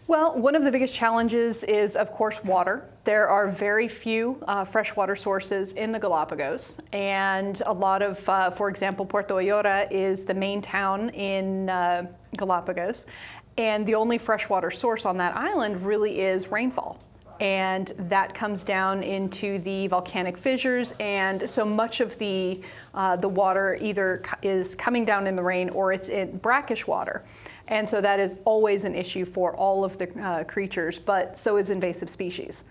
Speaker 16: Well, one of the biggest challenges is, of course, water. There are very few freshwater sources in the Galapagos, and a lot of, for example, Puerto Ayora is the main town in Galapagos, and the only freshwater source on that island really is rainfall. And that comes down into the volcanic fissures, and so much of the water either is coming down in the rain or it's in brackish water. And so that is always an issue for all of the creatures, but so is invasive species.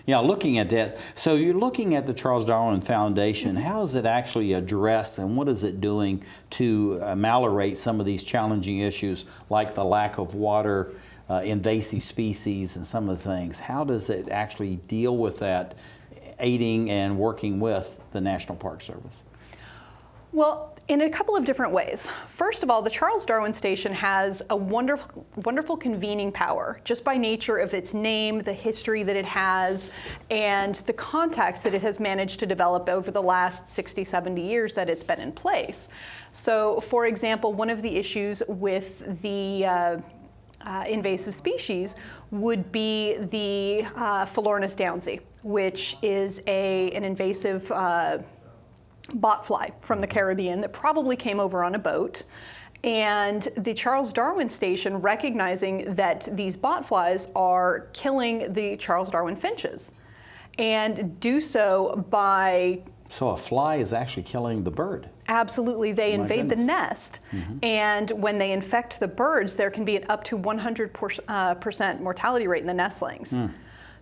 Speaker 16: Yeah,
Speaker 2: looking at that, so you're looking at the Charles Darwin Foundation. How does it actually address, and what is it doing to ameliorate some of these challenging issues, like the lack of water, invasive species, and some of the things? How does it actually deal with that, aiding and working with the National Park Service?
Speaker 16: Well, in a couple of different ways. First of all, the Charles Darwin Station has a wonderful convening power, just by nature of its name, the history that it has, and the context that it has managed to develop over the last 60, 70 years that it's been in place. So, for example, one of the issues with the invasive species would be the Phalaenopsis downsii, which is an invasive botfly from the Caribbean that probably came over on a boat. And the Charles Darwin Station, recognizing that these botflies are killing the Charles Darwin finches, and do so by
Speaker 2: So a fly is actually killing the bird.
Speaker 16: Absolutely. They invade the nest,
Speaker 2: Mm-hmm.
Speaker 16: and when they infect the birds, there can be an up to 100% mortality rate in the nestlings.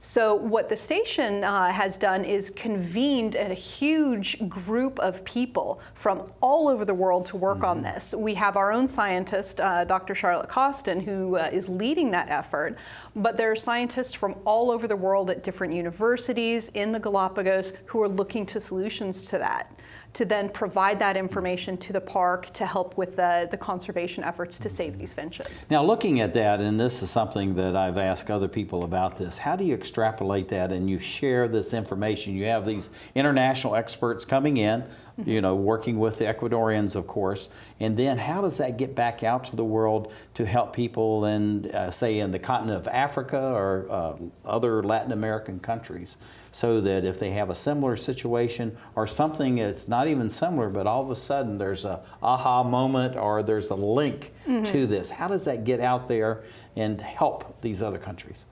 Speaker 16: So what the station has done is convened a huge group of people from all over the world to work on this. We have our own scientist, Dr. Charlotte Costin, who is leading that effort, but there are scientists from all over the world at different universities in the Galapagos who are looking to solutions to that, to then provide that information to the park to help with the conservation efforts to save these finches.
Speaker 2: Now looking at that, and this is something that I've asked other people about this, how do you extrapolate that and you share this information? You have these international experts coming in, you know, working with the Ecuadorians, of course, and then how does that get back out to the world to help people in, say, in the continent of Africa or other Latin American countries, so that if they have a similar situation or something that's not even similar, but all of a sudden there's a aha moment or there's a link to this, how does that get out there and help these other countries?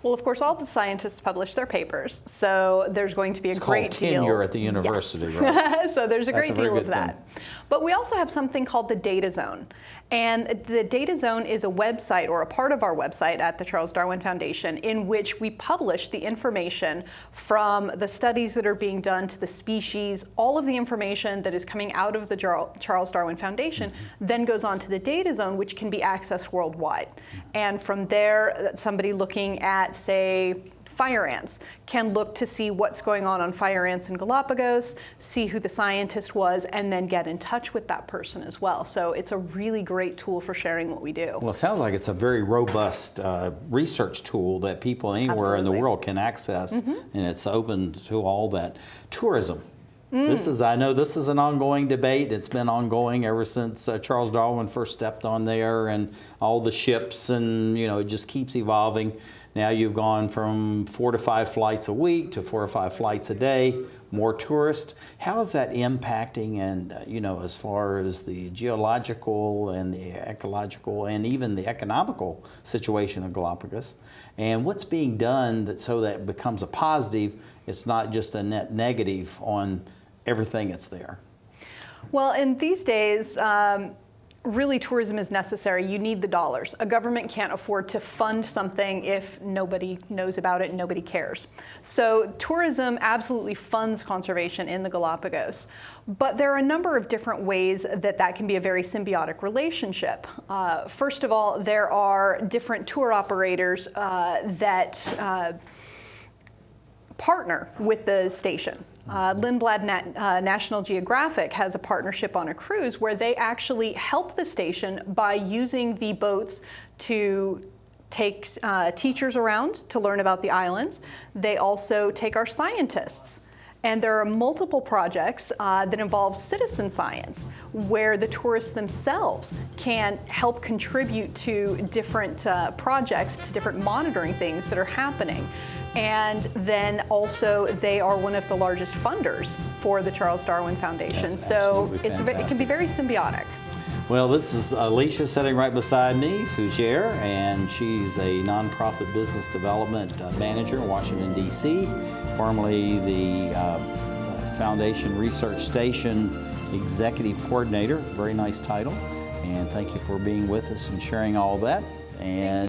Speaker 16: Well, of course, all the scientists publish their papers, so there's going to be a great deal.
Speaker 2: It's called tenure at the university,
Speaker 16: yes.
Speaker 2: right?
Speaker 16: So there's a
Speaker 2: That's
Speaker 16: great
Speaker 2: a very
Speaker 16: deal of
Speaker 2: good
Speaker 16: that.
Speaker 2: thing.
Speaker 16: But we also have something called the Data Zone. And the Data Zone is a website, or a part of our website at the Charles Darwin Foundation, in which we publish the information from the studies that are being done to the species. All of the information that is coming out of the Charles Darwin Foundation then goes on to the Data Zone, which can be accessed worldwide. And from there, somebody looking at, say, fire ants can look to see what's going on fire ants in Galapagos, see who the scientist was, and then get in touch with that person as well. So it's a really great tool for sharing what we do.
Speaker 2: Well, it sounds like it's a very robust research tool that people anywhere in the world can access, and it's open to all that. Tourism. This is, I know this is an ongoing debate. It's been ongoing ever since Charles Darwin first stepped on there, and all the ships, and you know, it just keeps evolving. Now you've gone from 4 to 5 flights a week to 4 or 5 flights a day, more tourists. How is that impacting, and you know, as far as the geological and the ecological and even the economical situation of Galapagos, and what's being done that so that it becomes a positive, it's not just a net negative on everything that's there?
Speaker 16: Well, in these days, really tourism is necessary. You need the dollars. A government can't afford to fund something if nobody knows about it and nobody cares. So tourism absolutely funds conservation in the Galapagos. But there are a number of different ways that that can be a very symbiotic relationship. First of all, there are different tour operators that partner with the station. Lindblad National Geographic has a partnership on a cruise where they actually help the station by using the boats to take teachers around to learn about the islands. They also take our scientists. And there are multiple projects that involve citizen science, where the tourists themselves can help contribute to different projects, to different monitoring things that are happening. And then also they are one of the largest funders for the Charles Darwin Foundation. So it can be very symbiotic.
Speaker 2: Well, this is Alicia sitting right beside me, Fougere, and she's a nonprofit business development manager in Washington, D.C., formerly the Foundation Research Station Executive Coordinator. Very nice title. And thank you for being with us and sharing all that. And